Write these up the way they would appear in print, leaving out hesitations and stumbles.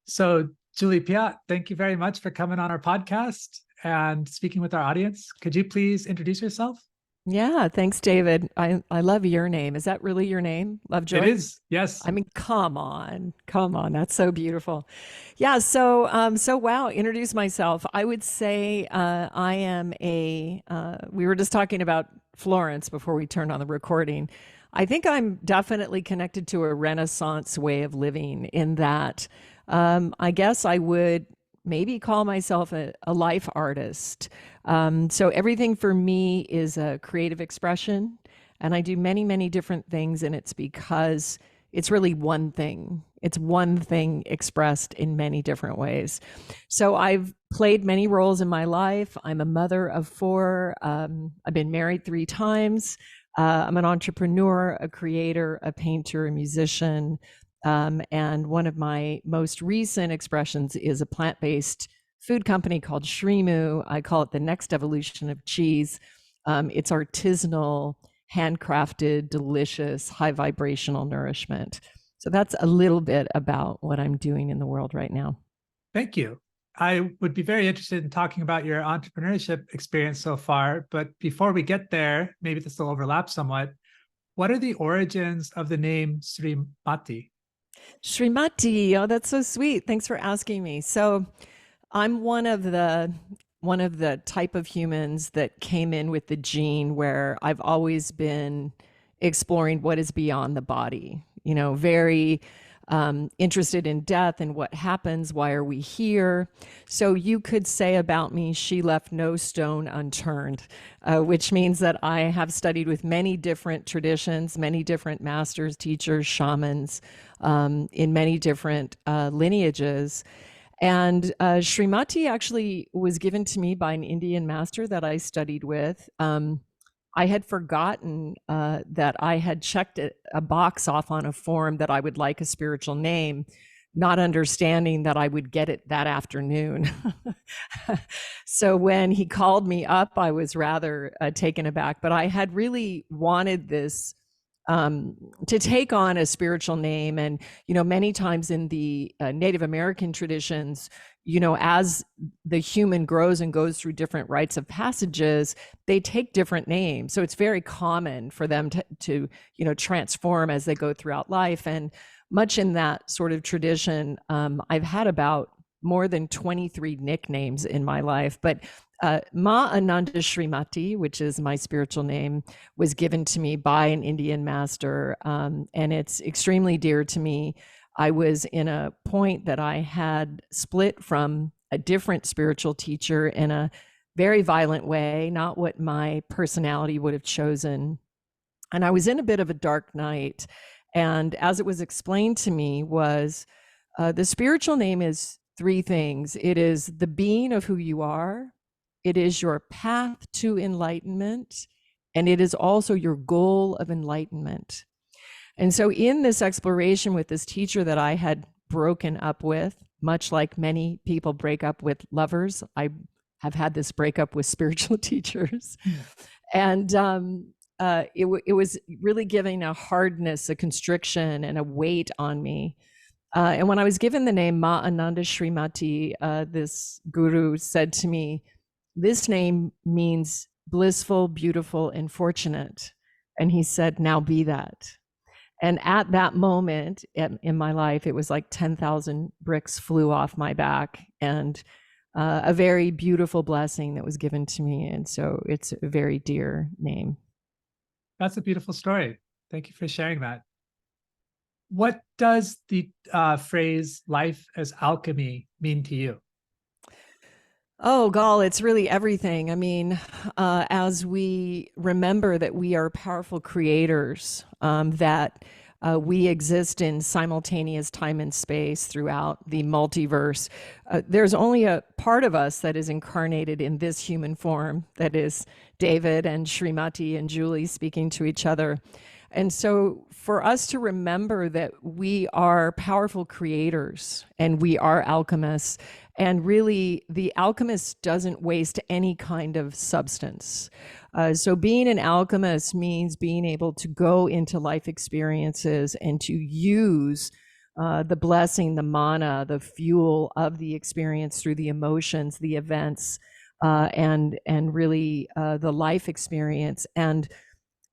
So, Julie Piatt, thank you very much for coming on our podcast and speaking with our audience. Could you please introduce yourself? Yeah, thanks, David. I love your name. Is that really your name? It Lovejoy? is, yes. I mean, come on, come on. That's so beautiful. Yeah. So wow. Introduce myself. I would say I am a. We were just talking about Florence before we turned on the recording. I think I'm definitely connected to a Renaissance way of living. In that, I guess I would maybe call myself a life artist. So everything for me is a creative expression, and I do many, many different things, and it's because it's really one thing. It's one thing expressed in many different ways. So I've played many roles in my life. I'm a mother of four. I've been married 3 times. I'm an entrepreneur, a creator, a painter, a musician. And one of my most recent expressions is a plant based food company called Shrimu. I call it the next evolution of cheese. It's artisanal, handcrafted, delicious, high vibrational nourishment. So that's a little bit about what I'm doing in the world right now. Thank you. I would be very interested in talking about your entrepreneurship experience so far. But before we get there, maybe this will overlap somewhat. What are the origins of the name Srimati? Srimati, oh, that's so sweet. Thanks for asking me. So I'm one of the type of humans that came in with the gene where I've always been exploring what is beyond the body. Very interested in death and what happens. Why are we here? So you could say about me, she left no stone unturned, which means that I have studied with many different traditions, many different masters, teachers, shamans, in many different lineages. And Srimati actually was given to me by an Indian master that I studied with. I had forgotten that I had checked a box off on a form that I would like a spiritual name, not understanding that I would get it that afternoon. So when he called me up, I was rather taken aback, but I had really wanted this to take on a spiritual name. And, many times in the Native American traditions, as the human grows and goes through different rites of passages, they take different names. So it's very common for them to transform as they go throughout life. And much in that sort of tradition, I've had about more than 23 nicknames in my life, but Ma Ananda Srimati, which is my spiritual name, was given to me by an Indian master, and it's extremely dear to me. I was in a point that I had split from a different spiritual teacher in a very violent way, not what my personality would have chosen. And I was in a bit of a dark night. And as it was explained to me was the spiritual name is 3 things. It is the being of who you are, it is your path to enlightenment, and it is also your goal of enlightenment. And so, in this exploration with this teacher that I had broken up with, much like many people break up with lovers, I have had this breakup with spiritual teachers. And it was really giving a hardness, a constriction, and a weight on me. And when I was given the name Ma Ananda Srimati, this guru said to me, this name means blissful, beautiful, and fortunate. And he said, now be that. And at that moment in my life, it was like 10,000 bricks flew off my back, and a very beautiful blessing that was given to me. And so it's a very dear name. That's a beautiful story. Thank you for sharing that. What does the phrase life as alchemy mean to you? Oh, gall, it's really everything. I mean, as we remember that we are powerful creators, that we exist in simultaneous time and space throughout the multiverse, there's only a part of us that is incarnated in this human form, that is David and Srimati and Julie speaking to each other. And so for us to remember that we are powerful creators and we are alchemists, and really the alchemist doesn't waste any kind of substance. So being an alchemist means being able to go into life experiences and to use the blessing, the mana, the fuel of the experience through the emotions, the events, and really the life experience, and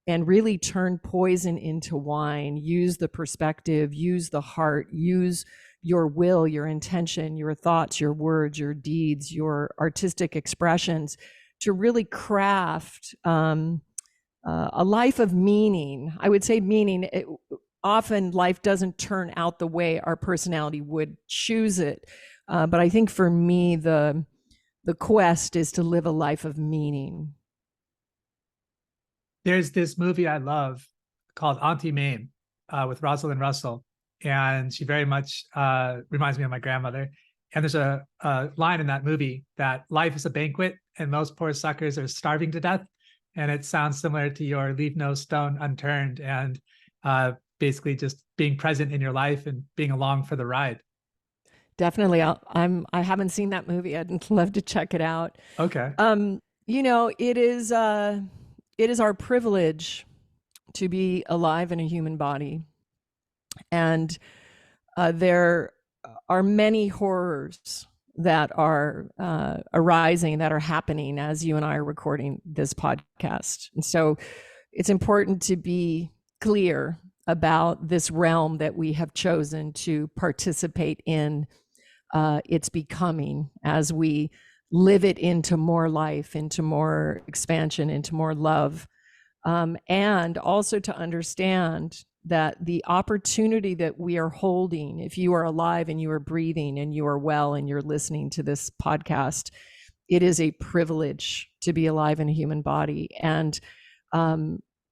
really turn poison into wine. Use the perspective, use the heart, use your will, your intention, your thoughts, your words, your deeds, your artistic expressions to really craft a life of meaning. I would say meaning. Often life doesn't turn out the way our personality would choose it. But I think for me, the quest is to live a life of meaning. There's this movie I love called Auntie Mame with Rosalind Russell, and she very much reminds me of my grandmother. And there's a line in that movie that life is a banquet and most poor suckers are starving to death. And it sounds similar to your leave no stone unturned, and basically just being present in your life and being along for the ride. Definitely. I haven't seen that movie. I'd love to check it out. Okay. It is our privilege to be alive in a human body. And there are many horrors that are arising, that are happening as you and I are recording this podcast. And so it's important to be clear about this realm that we have chosen to participate in its becoming as we live it into more life, into more expansion, into more love. And also to understand that the opportunity that we are holding, if you are alive and you are breathing and you are well and you're listening to this podcast, it is a privilege to be alive in a human body, and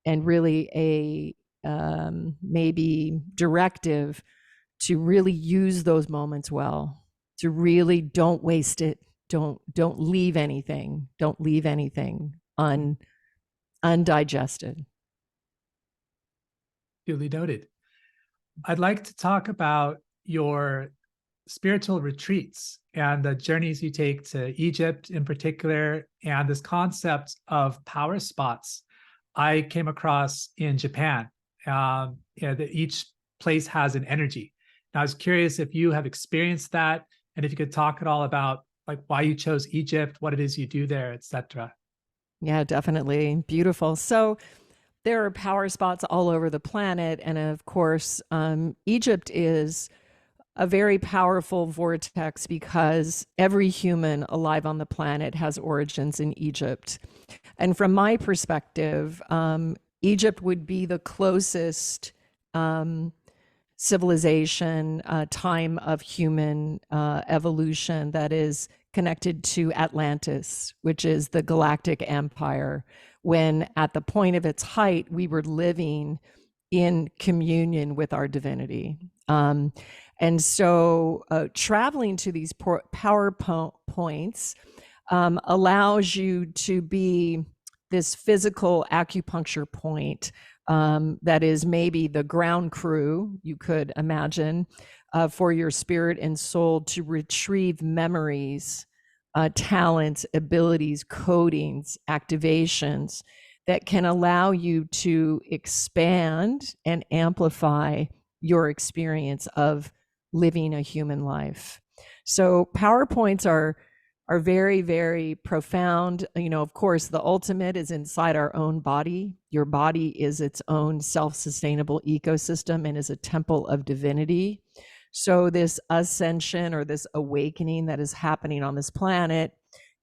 really a maybe directive to really use those moments well, to really don't waste it. Don't leave anything. Don't leave anything undigested. Duly noted. I'd like to talk about your spiritual retreats and the journeys you take to Egypt in particular, and this concept of power spots I came across in Japan. That each place has an energy. And I was curious if you have experienced that, and if you could talk at all about like why you chose Egypt, what it is you do there, etc. Yeah, definitely. Beautiful. So there are power spots all over the planet. And of course, Egypt is a very powerful vortex because every human alive on the planet has origins in Egypt. And from my perspective, Egypt would be the closest civilization, time of human evolution that is connected to Atlantis, which is the galactic empire, when at the point of its height, we were living in communion with our divinity. And so traveling to these power points allows you to be this physical acupuncture point that is maybe the ground crew, you could imagine, for your spirit and soul to retrieve memories, talents, abilities, codings, activations that can allow you to expand and amplify your experience of living a human life. So PowerPoints are very, very profound. Of course, the ultimate is inside our own body. Your body is its own self-sustainable ecosystem and is a temple of divinity. So this ascension or this awakening that is happening on this planet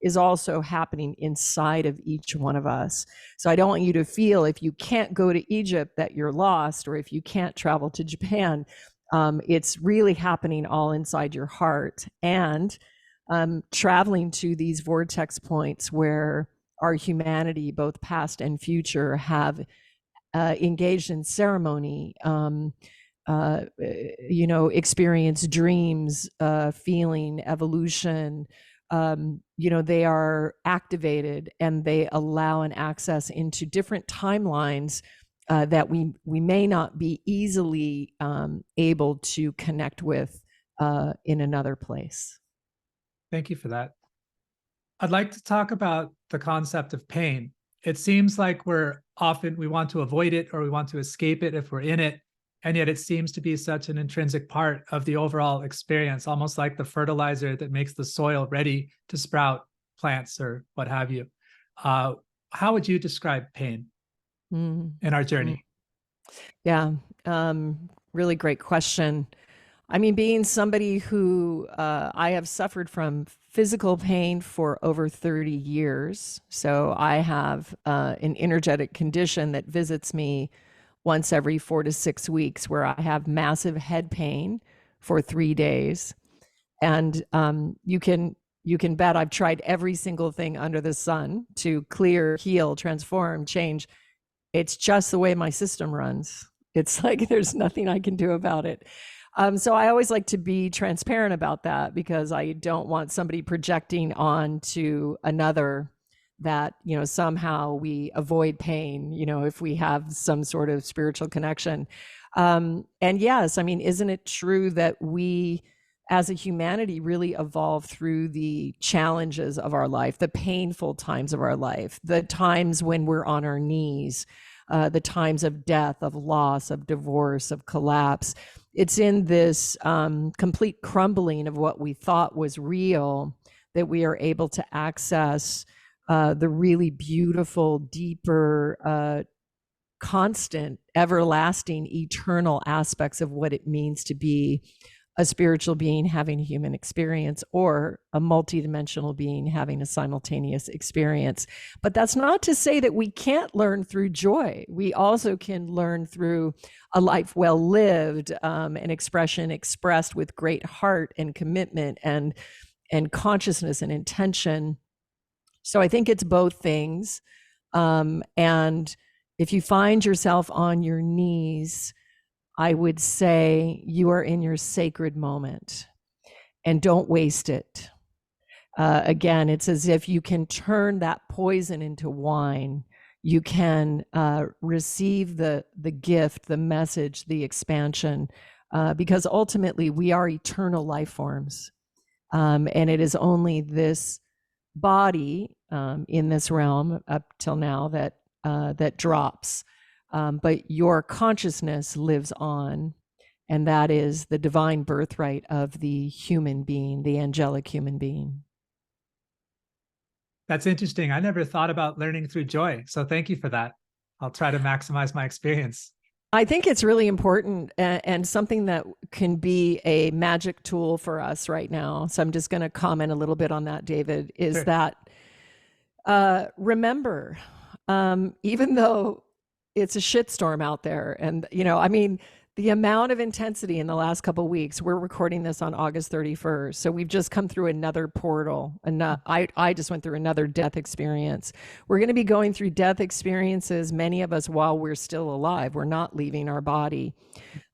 is also happening inside of each one of us. So I don't want you to feel, if you can't go to Egypt, that you're lost, or if you can't travel to Japan. It's really happening all inside your heart. And traveling to these vortex points where our humanity, both past and future, have engaged in ceremony, experience dreams, feeling, evolution. They are activated and they allow an access into different timelines that we may not be easily able to connect with in another place. Thank you for that. I'd like to talk about the concept of pain. It seems like we want to avoid it or we want to escape it if we're in it. And yet it seems to be such an intrinsic part of the overall experience, almost like the fertilizer that makes the soil ready to sprout plants or what have you. How would you describe pain Mm, in our mm. journey? Yeah, really great question. I mean, being somebody who I have suffered from physical pain for over 30 years. So I have an energetic condition that visits me once every 4 to 6 weeks, where I have massive head pain for 3 days. And you can bet I've tried every single thing under the sun to clear, heal, transform, change. It's just the way my system runs. It's like there's nothing I can do about it. So I always like to be transparent about that, because I don't want somebody projecting on to another that, somehow we avoid pain, if we have some sort of spiritual connection. And yes, I mean, isn't it true that we as a humanity really evolve through the challenges of our life, the painful times of our life, the times when we're on our knees, the times of death, of loss, of divorce, of collapse. It's in this complete crumbling of what we thought was real that we are able to access the really beautiful, deeper, constant, everlasting, eternal aspects of what it means to be a spiritual being having a human experience, or a multidimensional being having a simultaneous experience. But that's not to say that we can't learn through joy. We also can learn through a life well lived, an expression expressed with great heart and commitment and consciousness and intention. So I think it's both things. And if you find yourself on your knees, I would say you are in your sacred moment, and don't waste it. Again, it's as if you can turn that poison into wine. You can receive the gift, the message, the expansion, because ultimately we are eternal life forms. And it is only this body in this realm up till now that drops. But your consciousness lives on, and that is the divine birthright of the human being, the angelic human being. That's interesting. I never thought about learning through joy. So thank you for that. I'll try to maximize my experience. I think it's really important, and something that can be a magic tool for us right now. So I'm just going to comment a little bit on that, David, is Sure. that remember, even though it's a shitstorm out there, and I mean, the amount of intensity in the last couple of weeks. We're recording this on August 31st, so we've just come through another portal, and I just went through another death experience. We're going to be going through death experiences, many of us, while we're still alive. We're not leaving our body.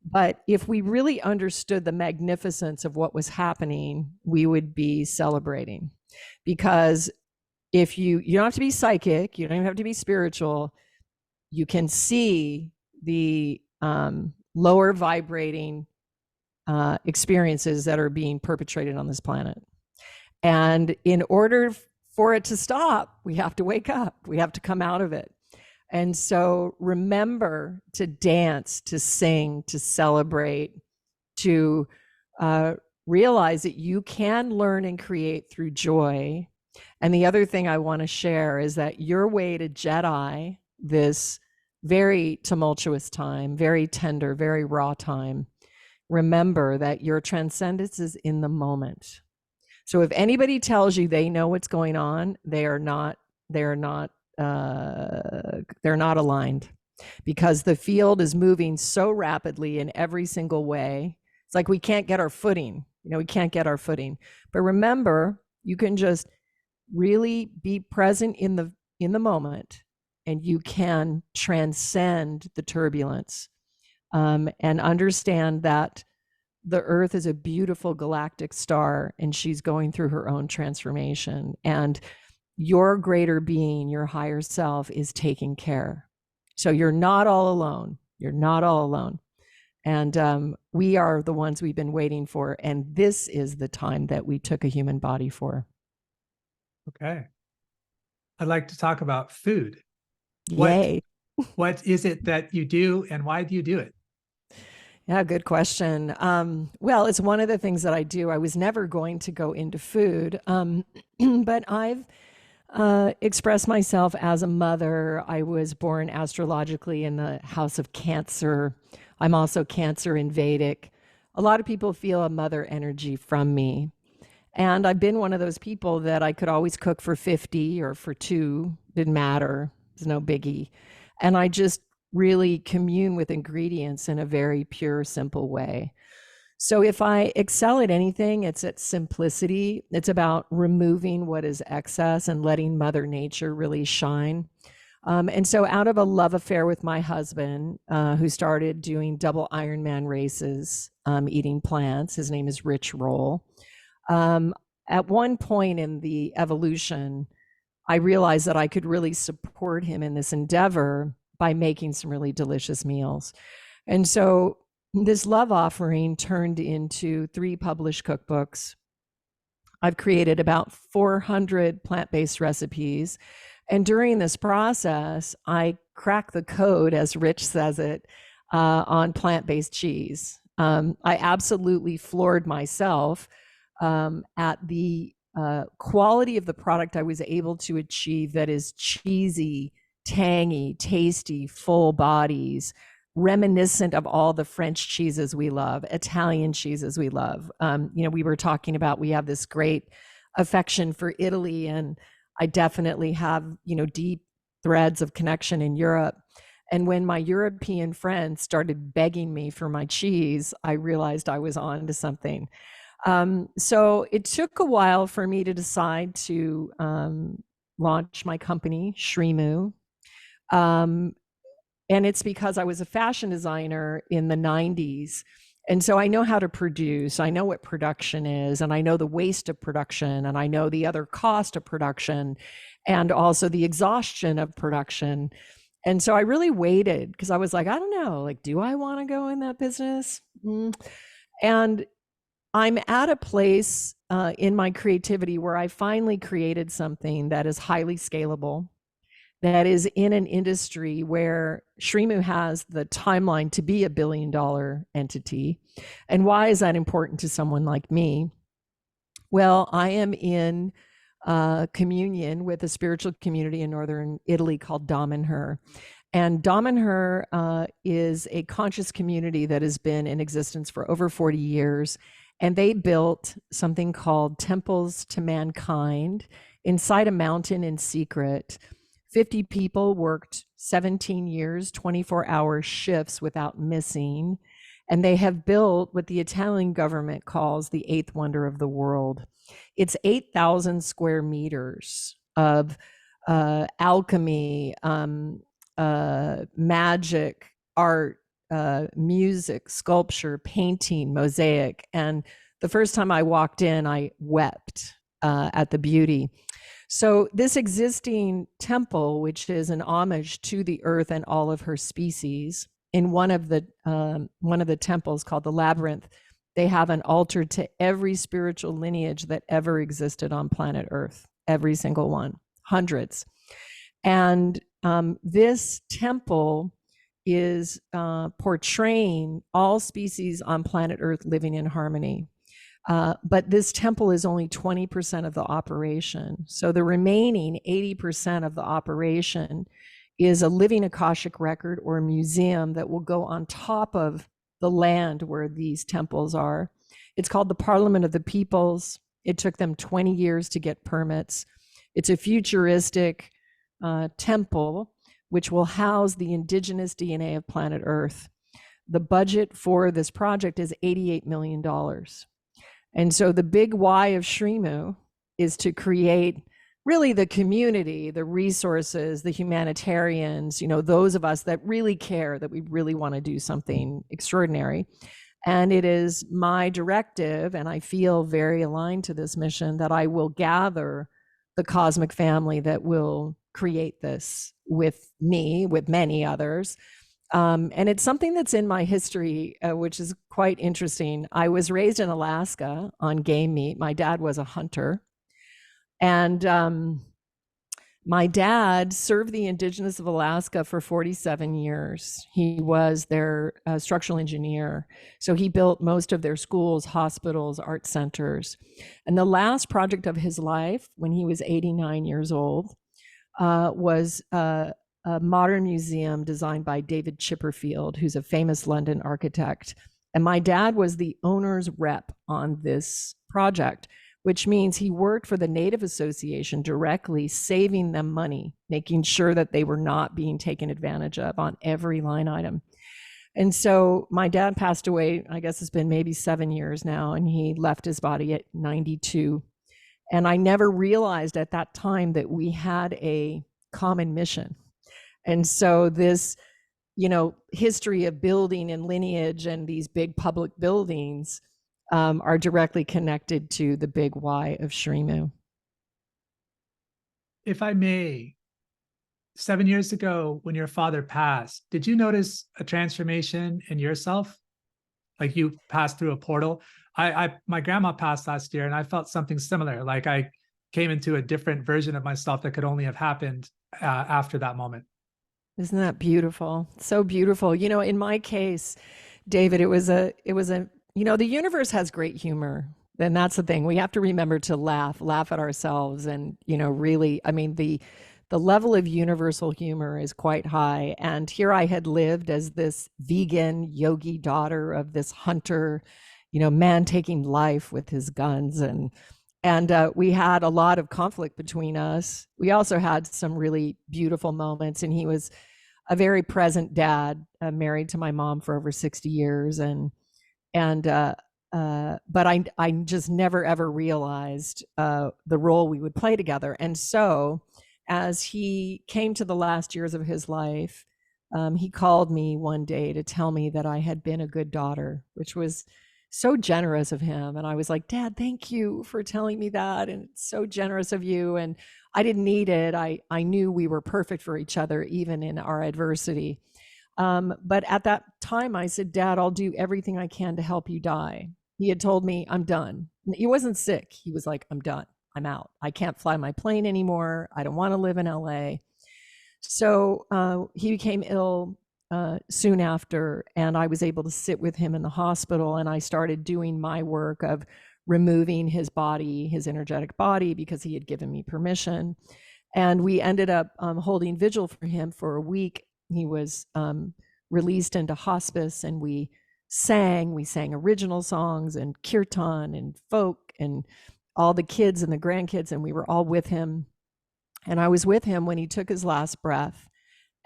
But if we really understood the magnificence of what was happening, we would be celebrating. Because if you don't have to be psychic, you don't even have to be spiritual, you can see the lower vibrating experiences that are being perpetrated on this planet. And in order for it to stop, we have to wake up. We have to come out of it. And so remember to dance, to sing, to celebrate, to realize that you can learn and create through joy. And the other thing I want to share is that your way to Jedi this very tumultuous time, very tender, very raw time, remember that your transcendence is in the moment. So if anybody tells you they know what's going on, they're not aligned, because the field is moving so rapidly in every single way. It's like we can't get our footing. We can't get our footing. But remember, you can just really be present in the moment, and you can transcend the turbulence, and understand that the Earth is a beautiful galactic star, and she's going through her own transformation. And your greater being, your higher self, is taking care. So you're not all alone. You're not all alone. And we are the ones we've been waiting for. And this is the time that we took a human body for. Okay. I'd like to talk about food. Yay. What is it that you do, and why do you do it? Yeah, good question. Well, it's one of the things that I do. I was never going to go into food, but I've expressed myself as a mother. I was born astrologically in the house of Cancer. I'm also Cancer in Vedic. A lot of people feel a mother energy from me. And I've been one of those people that I could always cook for 50 or for two, didn't matter. It's no biggie. And I just really commune with ingredients in a very pure, simple way. So if I excel at anything, it's at simplicity. It's about removing what is excess and letting Mother Nature really shine. And so, out of a love affair with my husband, who started doing double Ironman races, eating plants, his name is Rich Roll. At one point in the evolution, I realized that I could really support him in this endeavor by making some really delicious meals. And so this love offering turned into 3 published cookbooks. I've created about 400 plant-based recipes. And during this process, I cracked the code, as Rich says it, on plant-based cheese. I absolutely floored myself at the quality of the product I was able to achieve that is cheesy, tangy, tasty, full bodies, reminiscent of all the French cheeses we love, Italian cheeses we love. We were talking about, we have this great affection for Italy, and I definitely have, deep threads of connection in Europe. And when my European friends started begging me for my cheese, I realized I was on to something. So it took a while for me to decide to launch my company, Shrimu. And it's because I was a fashion designer in the 90s. And so I know how to produce, I know what production is, and I know the waste of production, and I know the other cost of production, and also the exhaustion of production. And so I really waited because I was like, I don't know, like, do I want to go in that business? And I'm at a place in my creativity where I finally created something that is highly scalable, that is in an industry where Shrimu has the timeline to be $1 billion entity. And why is that important to someone like me? Well, I am in communion with a spiritual community in northern Italy called Damanhur. And Damanhur is a conscious community that has been in existence for over 40 years. And they built something called Temples to Mankind inside a mountain in secret. 50 people worked 17 years, 24-hour shifts without missing. And they have built what the Italian government calls the 8th wonder of the world. It's 8,000 square meters of alchemy, magic, art, music, sculpture, painting, mosaic. And the first time I walked in, I wept at the beauty. So this existing temple, which is an homage to the earth and all of her species, in one of the temples called the Labyrinth, they have an altar to every spiritual lineage that ever existed on planet Earth, every single one, hundreds. And this temple is portraying all species on planet Earth living in harmony. But this temple is only 20% of the operation. So the remaining 80% of the operation is a living Akashic record or a museum that will go on top of the land where these temples are. It's called the Parliament of the Peoples. It took them 20 years to get permits. It's a futuristic temple which will house the indigenous DNA of planet Earth. The budget for this project is $88 million. And so the big why of Shrimu is to create really the community, the resources, the humanitarians, those of us that really care, that we really want to do something extraordinary. And it is my directive, and I feel very aligned to this mission, that I will gather the cosmic family that will create this with me, with many others. And it's something that's in my history, which is quite interesting. I was raised in Alaska on game meat. My dad was a hunter. And My dad served the indigenous of Alaska for 47 years. He was their structural engineer. So he built most of their schools, hospitals, art centers. And the last project of his life, when he was 89 years old, was a modern museum designed by David Chipperfield, who's a famous London architect. And my dad was the owner's rep on this project, which means he worked for the Native Association directly, saving them money, making sure that they were not being taken advantage of on every line item. And so my dad passed away, I guess it's been maybe 7 years now, and he left his body at 92. And I never realized at that time that we had a common mission. And so this, history of building and lineage and these big public buildings are directly connected to the big why of Shrimu. If I may, 7 years ago, when your father passed, did you notice a transformation in yourself? Like you passed through a portal? My grandma passed last year, and I felt something similar. Like I came into a different version of myself that could only have happened after that moment. Isn't that beautiful? So beautiful. In my case, David, it was a, the universe has great humor. And that's the thing. We have to remember to laugh at ourselves. And, really, I mean, the level of universal humor is quite high. And here I had lived as this vegan yogi daughter of this hunter, man taking life with his guns. And we had a lot of conflict between us. We also had some really beautiful moments. And he was a very present dad, married to my mom for over 60 years. But I just never ever realized the role we would play together. And so as he came to the last years of his life, he called me one day to tell me that I had been a good daughter, which was so generous of him. And I was like, Dad, thank you for telling me that. And it's so generous of you. And I didn't need it. I knew we were perfect for each other, even in our adversity. But at that time, I said, Dad, I'll do everything I can to help you die. He had told me, I'm done. He wasn't sick. He was like, I'm done. I'm out. I can't fly my plane anymore. I don't want to live in LA. So he became ill soon after, and I was able to sit with him in the hospital, and I started doing my work of removing his body, his energetic body, because he had given me permission. And we ended up holding vigil for him for a week. He was released into hospice, and we sang original songs and kirtan and folk and all the kids and the grandkids, and we were all with him. And I was with him when he took his last breath.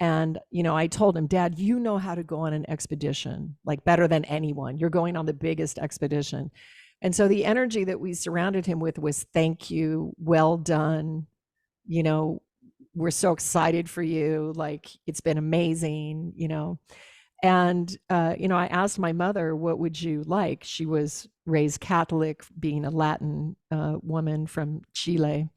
And, I told him, Dad, you know how to go on an expedition, like better than anyone. You're going on the biggest expedition. And so the energy that we surrounded him with was thank you, well done. We're so excited for you. Like, it's been amazing, And, I asked my mother, what would you like? She was raised Catholic, being a Latin woman from Chile.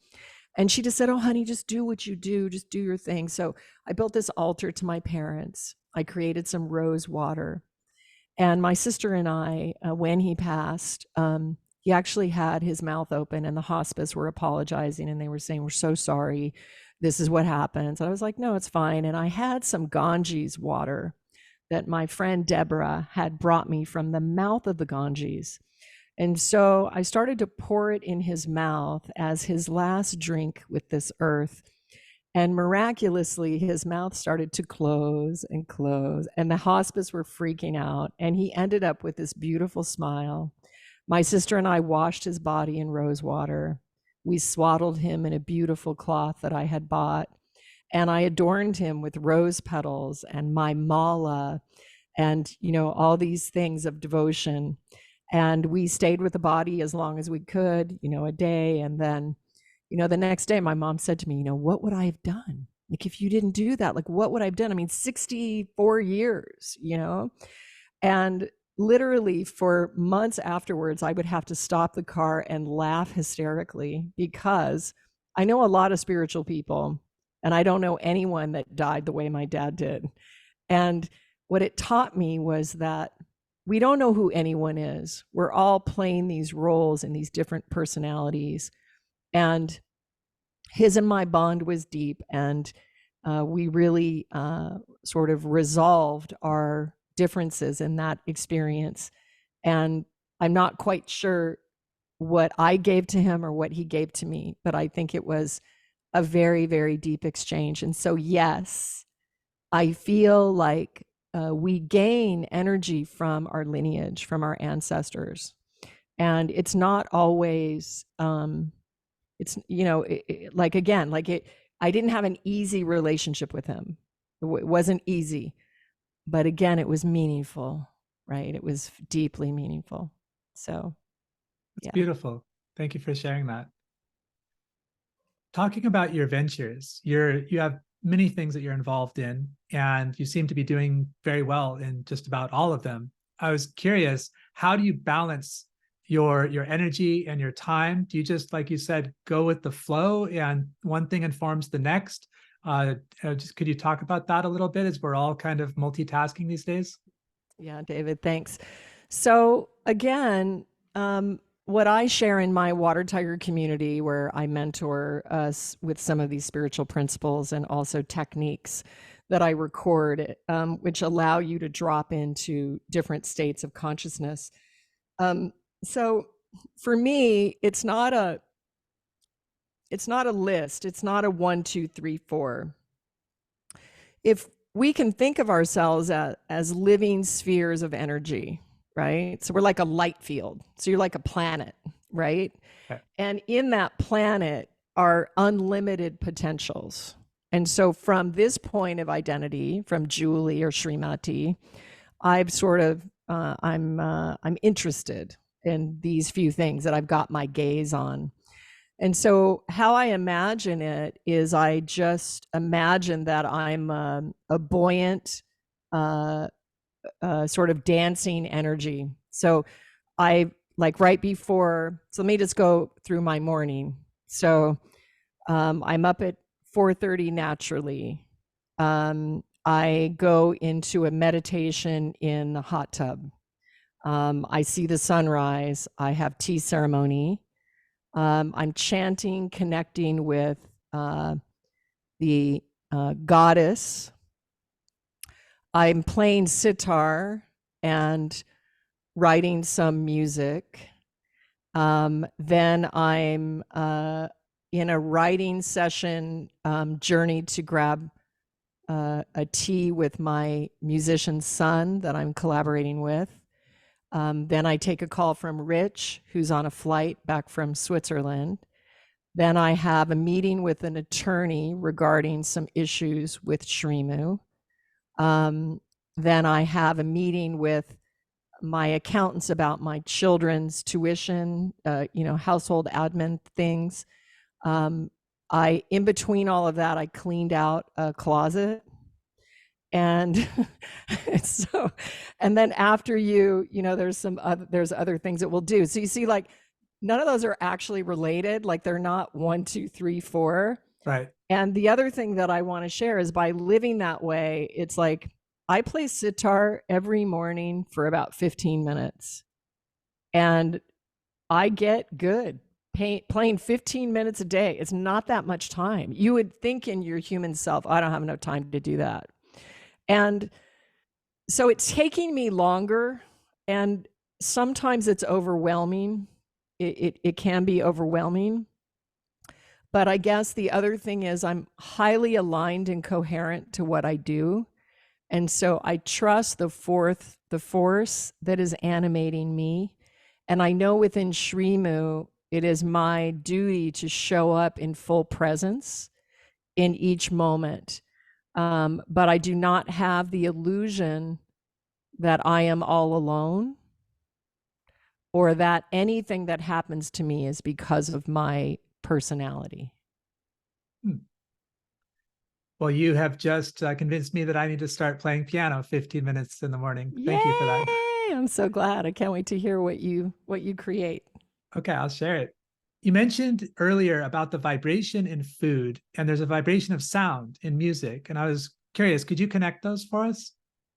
And she just said, oh, honey, just do what you do. Just do your thing. So I built this altar to my parents. I created some rose water. And my sister and I, when he passed, he actually had his mouth open, and the hospice were apologizing, and they were saying, we're so sorry. This is what happens. And I was like, no, it's fine. And I had some Ganges water that my friend Deborah had brought me from the mouth of the Ganges. And so I started to pour it in his mouth as his last drink with this earth. And miraculously, his mouth started to close and close, and the hospice were freaking out. And he ended up with this beautiful smile. My sister and I washed his body in rose water. We swaddled him in a beautiful cloth that I had bought. And I adorned him with rose petals and my mala and, all these things of devotion. And we stayed with the body as long as we could, a day. And then, the next day, my mom said to me, what would I have done? Like, if you didn't do that, like, what would I have done? I mean, 64 years, And literally for months afterwards, I would have to stop the car and laugh hysterically, because I know a lot of spiritual people, and I don't know anyone that died the way my dad did. And what it taught me was that we don't know who anyone is. We're all playing these roles and these different personalities. And his and my bond was deep, and we really sort of resolved our differences in that experience. And I'm not quite sure what I gave to him or what he gave to me, but I think it was a very, very deep exchange. And so, yes, I feel like we gain energy from our lineage, from our ancestors. And it's not always, it's, like, again, like I didn't have an easy relationship with him. It wasn't easy, but again, it was meaningful, right? It was deeply meaningful. So, It's yeah. beautiful. Thank you for sharing that. Talking about your ventures, you have many things that you're involved in, and you seem to be doing very well in just about all of them. I was curious, how do you balance your energy and your time? Do you just, like you said, go with the flow and one thing informs the next? Just could you talk about that a little bit, as we're all kind of multitasking these days? Yeah, David, thanks. So again, what I share in my water tiger community, where I mentor us with some of these spiritual principles and also techniques that I record, which allow you to drop into different states of consciousness. So for me, it's not a list. It's not a 1, 2, 3, 4. If we can think of ourselves as living spheres of energy, right? So we're like a light field. So you're like a planet, right? Okay. And in that planet are unlimited potentials. And so from this point of identity, from Julie or Srimati, I've sort of I'm interested in these few things that I've got my gaze on. And so, how I imagine it is, I just imagine that I'm a buoyant, sort of dancing energy. So, I like right before. So let me just go through my morning. So, I'm up at 4:30 naturally. I go into a meditation in the hot tub. I see the sunrise. I have tea ceremony. I'm chanting, connecting with the goddess. I'm playing sitar and writing some music. Then I'm in a writing session, journey to grab a tea with my musician son that I'm collaborating with. Then I take a call from Rich, who's on a flight back from Switzerland. Then I have a meeting with an attorney regarding some issues with Shrimu. Then I have a meeting with my accountants about my children's tuition, household admin things. In between all of that, I cleaned out a closet. And so, and then after there's other things that we'll do. So you see, like, none of those are actually related. Like, they're not 1, 2, 3, 4. Right. And the other thing that I want to share is, by living that way, it's like I play sitar every morning for about 15 minutes. And I get good playing 15 minutes a day. It's not that much time. You would think in your human self, I don't have enough time to do that. And so it's taking me longer, and sometimes it's overwhelming. It can be overwhelming. But I guess the other thing is, I'm highly aligned and coherent to what I do. And so I trust the force that is animating me. And I know within Shrimu, it is my duty to show up in full presence in each moment. But I do not have the illusion that I am all alone, or that anything that happens to me is because of my personality. Well, you have just convinced me that I need to start playing piano 15 minutes in the morning. Yay! Thank you for that. I'm so glad. I can't wait to hear what you create. Okay, I'll share it. You mentioned earlier about the vibration in food, and there's a vibration of sound in music. And I was curious, could you connect those for us?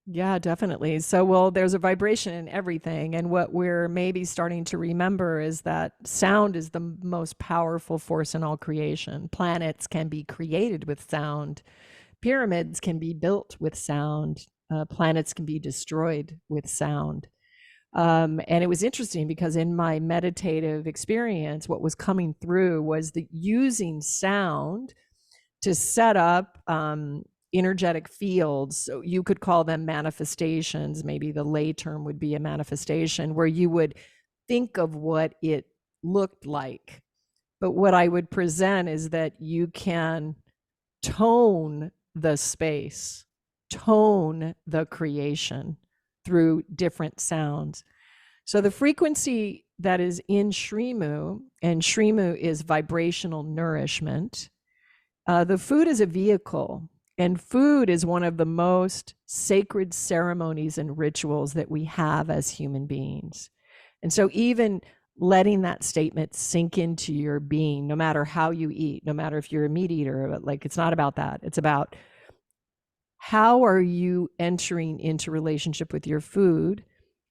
Yeah, definitely. So, well, there's a vibration in everything. And what we're maybe starting to remember is that sound is the most powerful force in all creation. Planets can be created with sound, pyramids can be built with sound, planets can be destroyed with sound. And it was interesting because in my meditative experience, what was coming through was the using sound to set up energetic fields. So you could call them manifestations. Maybe the lay term would be a manifestation where you would think of what it looked like. But what I would present is that you can tone the space, tone the creation through different sounds. So the frequency that is in Shrimu, and Shrimu is vibrational nourishment. The food is a vehicle, and food is one of the most sacred ceremonies and rituals that we have as human beings. And so, even letting that statement sink into your being, no matter how you eat, no matter if you're a meat eater, like it's not about that. It's about how are you entering into relationship with your food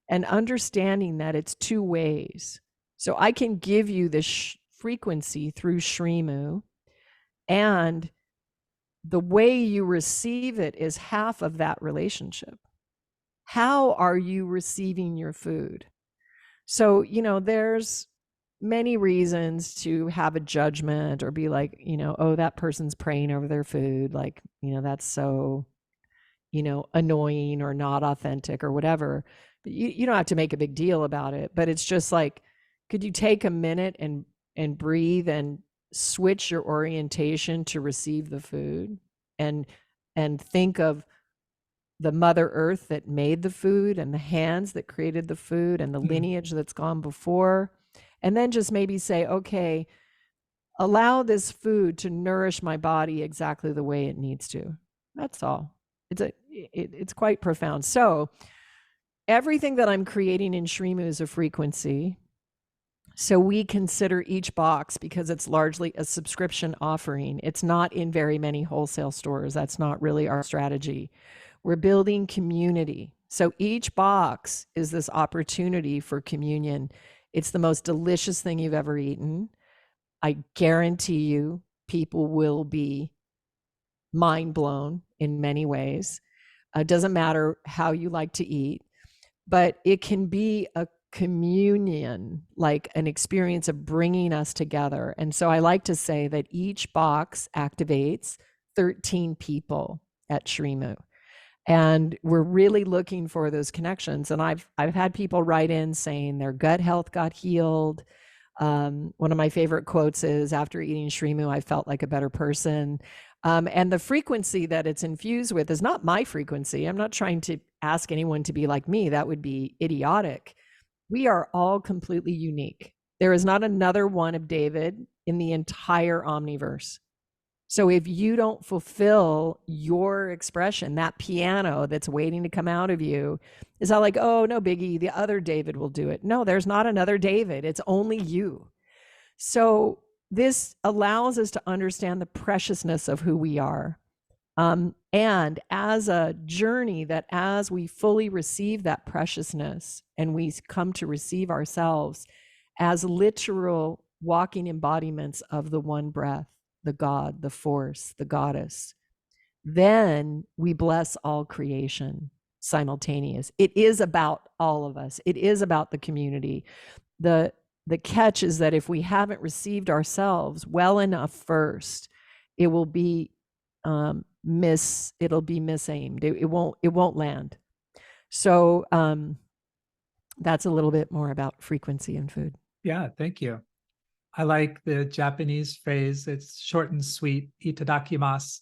and understanding that it's two ways. So, I can give you this frequency through Shrimu, and the way you receive it is half of that relationship. How are you receiving your food? So, there's many reasons to have a judgment or be like, oh, that person's praying over their food. Like, that's so, annoying or not authentic or whatever. But you don't have to make a big deal about it. But it's just like, could you take a minute and breathe and switch your orientation to receive the food and think of the mother earth that made the food and the hands that created the food and the lineage that's gone before, and then just maybe say, okay, allow this food to nourish my body exactly the way it needs to. That's all. It's quite profound. So everything that I'm creating in Shrimu is a frequency. So we consider each box, because it's largely a subscription offering. It's not in very many wholesale stores. That's not really our strategy. We're building community. So each box is this opportunity for communion. It's the most delicious thing you've ever eaten. I guarantee you, people will be mind blown in many ways. It doesn't matter how you like to eat, but it can be a communion, like an experience of bringing us together. And so I like to say that each box activates 13 people at Shrimu. And we're really looking for those connections. And I've had people write in saying their gut health got healed. One of my favorite quotes is, after eating Shrimu, I felt like a better person. And the frequency that it's infused with is not my frequency. I'm not trying to ask anyone to be like me. That would be idiotic. We are all completely unique. There is not another one of David in the entire omniverse. So if you don't fulfill your expression, that piano that's waiting to come out of you, is not like, oh, no biggie, the other David will do it. No, there's not another David. It's only you. So this allows us to understand the preciousness of who we are. And as a journey, that as we fully receive that preciousness and we come to receive ourselves as literal walking embodiments of the one breath, the God, the force, the goddess, then we bless all creation simultaneous. It is about all of us. It is about the community. The catch is that if we haven't received ourselves well enough first, it will be it'll be misaimed. It won't land. So that's a little bit more about frequency and food. Yeah, thank you. I like the Japanese phrase. It's short and sweet, itadakimasu,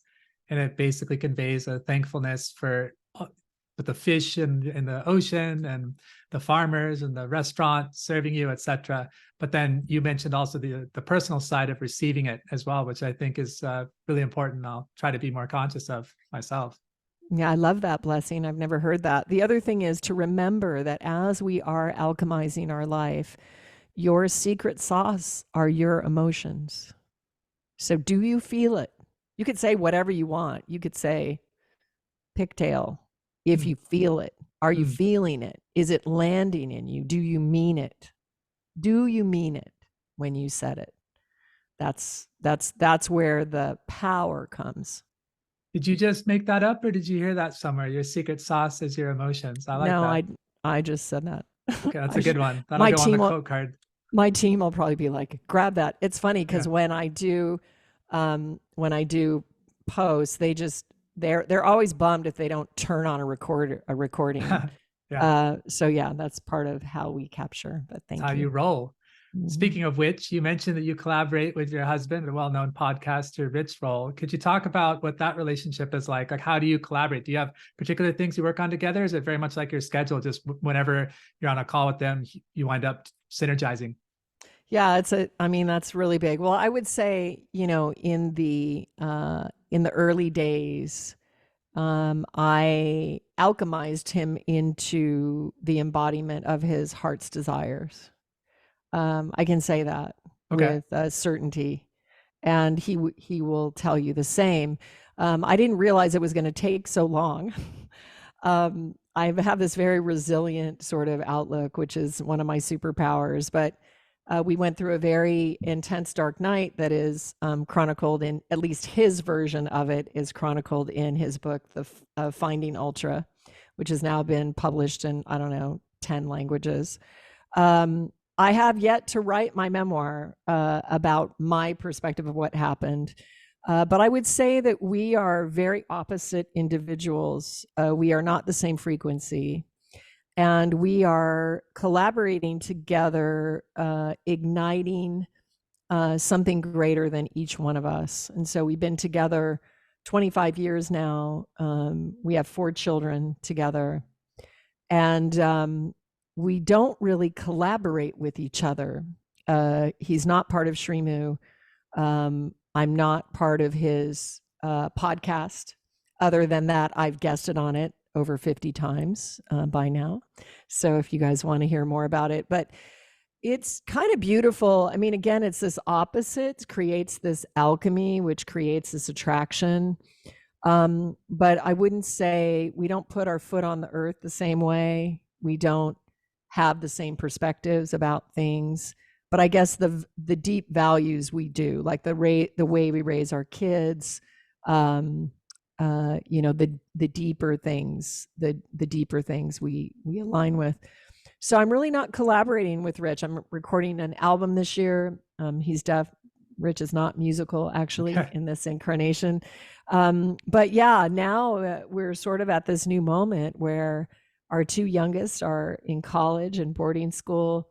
and it basically conveys a thankfulness for the fish in the ocean and the farmers and the restaurant serving you, etc. But then you mentioned also the personal side of receiving it as well, which I think is really important. I'll try to be more conscious of myself. Yeah, I love that blessing. I've never heard that. The other thing is to remember that as we are alchemizing our life, your secret sauce are your emotions. So do you feel it? You could say whatever you want. You could say pigtail. if Mm, you feel it. Are you mm. feeling it? Is it landing in you? Do you mean it? Do you mean it when you said it? That's where the power comes. Did you just make that up, or did you hear that somewhere? Your secret sauce is your emotions. I like No, that. I just said that. Okay, that's I a good should, one. That'll my go on the team will quote card. my team will probably be like, grab that. It's funny because Yeah. when I do posts, they're always bummed if they don't turn on a recording. Yeah, So yeah, that's part of how we capture. But that's thank how you you. roll. Mhm. Speaking of which, you mentioned that you collaborate with your husband, a well-known podcaster, Rich Roll. Could you talk about what that relationship is like? Like, how do you collaborate? Do you have particular things you work on together? Is it very much like your schedule? Just whenever you're on a call with them, you wind up synergizing. Yeah, I mean, that's really big. Well, I would say, in the early days, I alchemized him into the embodiment of his heart's desires. I can say that Okay. with certainty, and he will tell you the same. I didn't realize it was going to take so long. I have this very resilient sort of outlook, which is one of my superpowers. But we went through a very intense dark night that is chronicled in, at least his version of it is chronicled in his book, Finding Ultra, which has now been published in, I don't know, 10 languages. I have yet to write my memoir about my perspective of what happened. But I would say that we are very opposite individuals. We are not the same frequency. And we are collaborating together, igniting something greater than each one of us. And so we've been together 25 years now. We have 4 children together. And we don't really collaborate with each other. He's not part of Shrimu. I'm not part of his podcast. Other than that, I've guested on it over 50 times by now. So if you guys want to hear more about it, but it's kind of beautiful. I mean, again, it's this opposite creates this alchemy, which creates this attraction. But I wouldn't say we don't put our foot on the earth the same way. We don't have the same perspectives about things. But I guess the deep values we do, like the way we raise our kids, the deeper things, the deeper things we align with. So I'm really not collaborating with Rich. I'm recording an album this year. He's deaf. Rich is not musical, actually, Okay. in this incarnation. But yeah, now we're sort of at this new moment where our 2 youngest are in college and boarding school,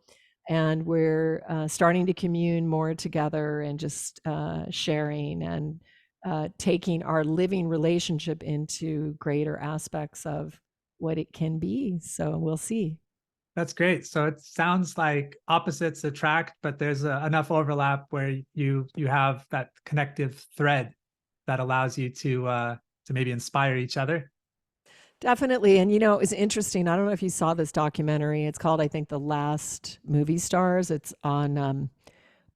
and we're starting to commune more together and just sharing and taking our living relationship into greater aspects of what it can be. So we'll see. That's great. So it sounds like opposites attract, but there's enough overlap where you have that connective thread that allows you to maybe inspire each other. Definitely. And it was interesting. I don't know if you saw this documentary. It's called, I think, The Last Movie Stars. It's on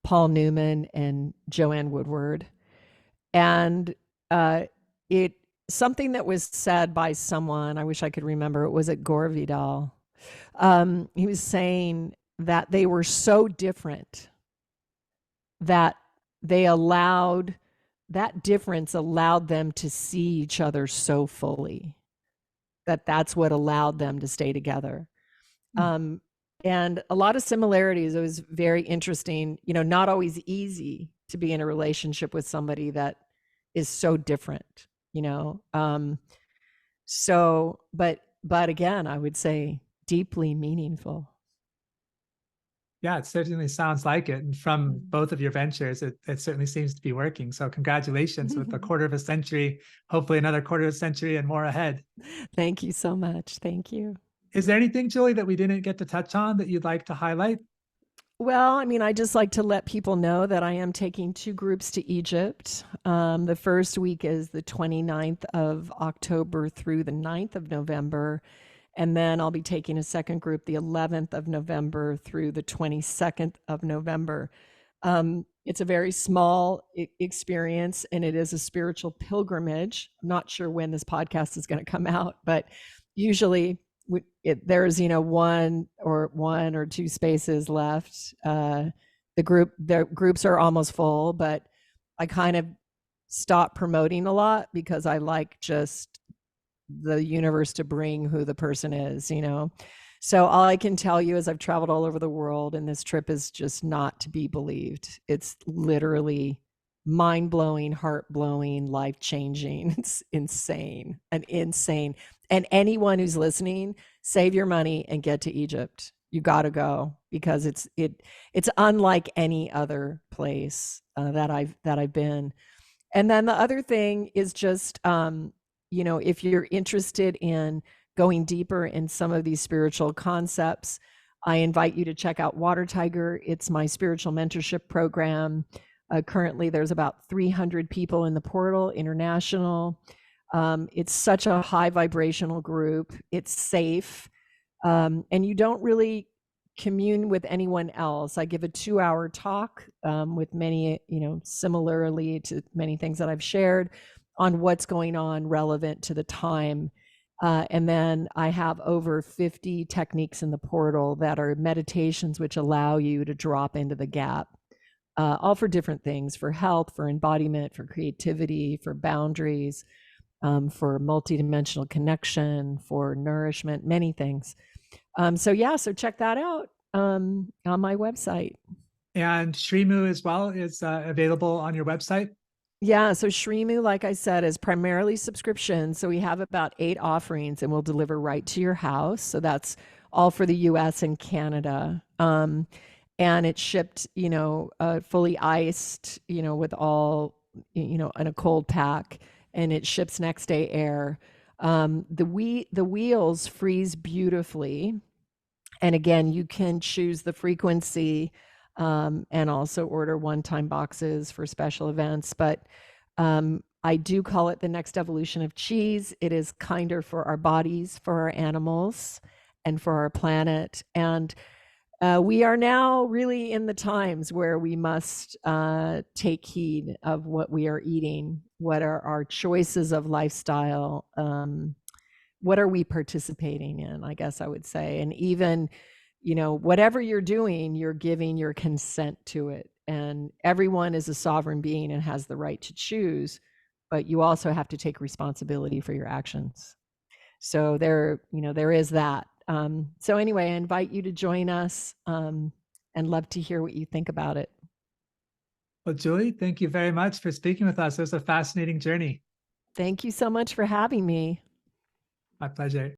Paul Newman and Joanne Woodward. And it something that was said by someone, I wish I could remember, it was at Gore Vidal. He was saying that they were so different that that difference allowed them to see each other so fully, that's what allowed them to stay together. Hmm. And a lot of similarities. It was very interesting, not always easy to be in a relationship with somebody that is so different, so, but again, I would say deeply meaningful. Yeah, it certainly sounds like it. And from both of your ventures, it certainly seems to be working. So congratulations with a quarter of a century, hopefully another quarter of a century and more ahead. Thank you so much. Thank you. Is there anything, Julie, that we didn't get to touch on that you'd like to highlight? Well, I mean, I just like to let people know that I am taking 2 groups to Egypt. The first week is the 29th of October through the 9th of November. And then I'll be taking a second group the 11th of November through the 22nd of November. It's a very small experience, and it is a spiritual pilgrimage. I'm not sure when this podcast is going to come out, but usually there's one or two spaces left. The groups are almost full, but I kind of stopped promoting a lot because I like just the universe to bring who the person is. So all I can tell you is I've traveled all over the world, and this trip is just not to be believed. It's literally mind-blowing, heart-blowing, life-changing. It's insane and insane. And anyone who's listening, save your money and get to Egypt. You got to go, because it's unlike any other place that I've been. And then the other thing is just if you're interested in going deeper in some of these spiritual concepts, I invite you to check out Water Tiger. It's my spiritual mentorship program. Currently, there's about 300 people in the portal, international. It's such a high vibrational group. It's safe. And you don't really commune with anyone else. I give a 2-hour talk with many, similarly to many things that I've shared on what's going on relevant to the time. And then I have over 50 techniques in the portal that are meditations which allow you to drop into the gap, all for different things: for health, for embodiment, for creativity, for boundaries, for multidimensional connection, for nourishment, many things. So check that out on my website. And Shrimu as well is available on your website. Yeah, so Shrimu, like I said, is primarily subscription. So we have about 8 offerings, and we'll deliver right to your house. So that's all for the US and Canada. And it's shipped, fully iced, with all, in a cold pack, and it ships next day air. The wheels freeze beautifully. And again, you can choose the frequency, and also order one-time boxes for special events. But I do call it the next evolution of cheese. It is kinder for our bodies, for our animals, and for our planet. And we are now really in the times where we must take heed of what we are eating, what are our choices of lifestyle, what are we participating in, I guess I would say. And even, whatever you're doing, you're giving your consent to it. And everyone is a sovereign being and has the right to choose, but you also have to take responsibility for your actions. So there is that. So anyway, I invite you to join us, and love to hear what you think about it. Well, Julie, thank you very much for speaking with us. It was a fascinating journey. Thank you so much for having me. My pleasure.